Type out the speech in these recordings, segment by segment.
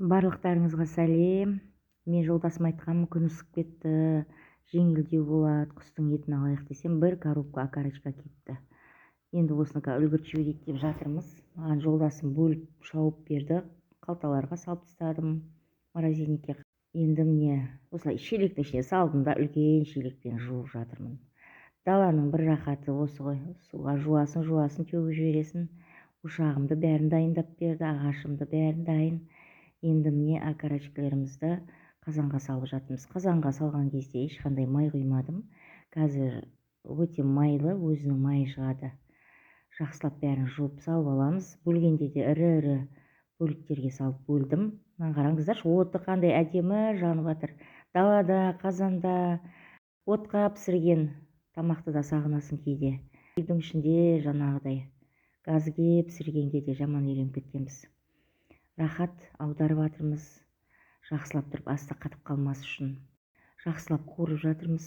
Барлықтарыңызға сәлем. Мен жолдасым айтқанмын, күн ысып кетті, жеңілдеу болады, құстың етін алайық десем, бір коробка окорочка кетті. Енді осыны үлгіріп жіберейік деп жатырмыз. Маған жолдасым бөліп шауып берді. Қалталарға салып тастадым, морозильникке. Енді міне осылай шелектің ішіне салдым да үлкен шелекпен жуып жатырмын. Даланың бір рахаты осы ғой. Суға жуасын төгіп жібересің. Ошағымды бәрін дайындап берді, ағашымды бәрін дайын. Енді міне окорочкаларымызды қазанға салып жатырмыз. Қазанға салған кезде ешқандай май құймадым. Қазір өте майлы, өзінің майы шығады. Жақсылап бәрін жуып салып аламыз. Бөлгенде де ірі бөліктерге салып бөлдім. Мына қараңыздаршы, оты қандай әдемі жанып жатыр. Далада, қазанда отқа пісірген тамақты да сағынасың кейде. Үйдің ішінде жаңағыдай газге пісіргенге де жаман үйреніп кеткенбіз. Рахат аударып жатырмыз. Жақсылап тұрып асты қатып қалмас үшін. Жақсылап қуырып жатырмыз.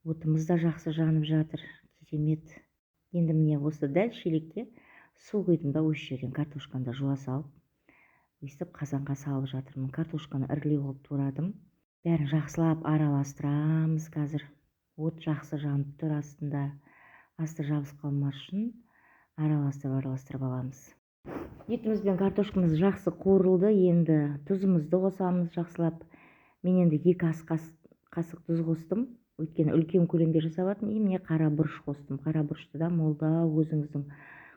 Отымыз да жақсы жанып жатыр. Керемет. Енді міне осы дәл шелекке су құйдым да осы жерден картошканы да жуа салып, өйстіп қазанға салып жатырмын. Картошканы ірілеу қылып турадым. Бәрін жақсылап араластырамыз қазір. От жақсы жанып тұр астында. Асты жабысып қалмас үшін араластырып аламыз. Етіміз бен картошкамыз жақсы қуырылды. Енді тұзымызды қосамыз жақсылап. Мен енді 2 ас қасық тұз қостым. Өйткені үлкен көлемде жасап жатырмын. Міне қара бұрыш қостым. Қара бұрышты да молда өзіңіздің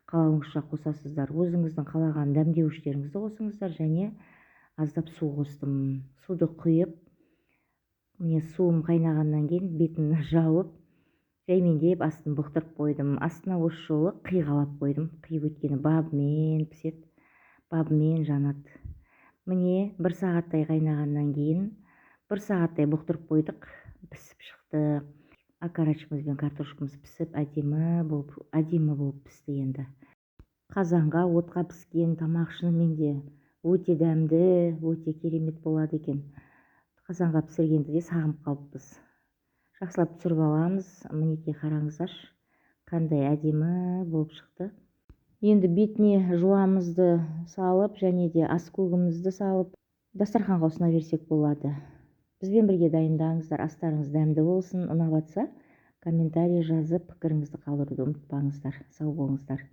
қалауыңызша қосасыздар. Өзіңіздің қалаған дәмдеуіштеріңізді қосыңыздар. Және аздап су қостым. Суды құйып, міне суым қайнағаннан кейін бетін жауып, жаймендеп астын бұқтырып қойдым. Астына осы жолы қиғалап қойдым. Қиып өткені бабымен піседі, бабымен жанады. Міне 1 сағаттай қайнағаннан кейін 1 сағаттай бұқтырып қойдық. Пісіп шықты. Окорочкамыз бен картошкамыз пісіп әдемі болып пісті енді. Қазанға отқа піскен тамақ шынымен де өте дәмді, өте керемет болады екен. Қазанға пісіргенді де сағынып қалыппыз. Жақсылап түсіріп аламыз. Мінекей қараңыздаршы, қандай әдемі болып шықты. Енді бетіне жуамызды салып, және де ас көгімізді салып, дастарханға ұсына берсек болады. Бізбен бірге дайындаңыздар. Астарыңыз дәмді болсын. Ұнап жатса комментарий жазып пікіріңізді қалдыруды ұмытпаңыздар. Сау болыңыздар.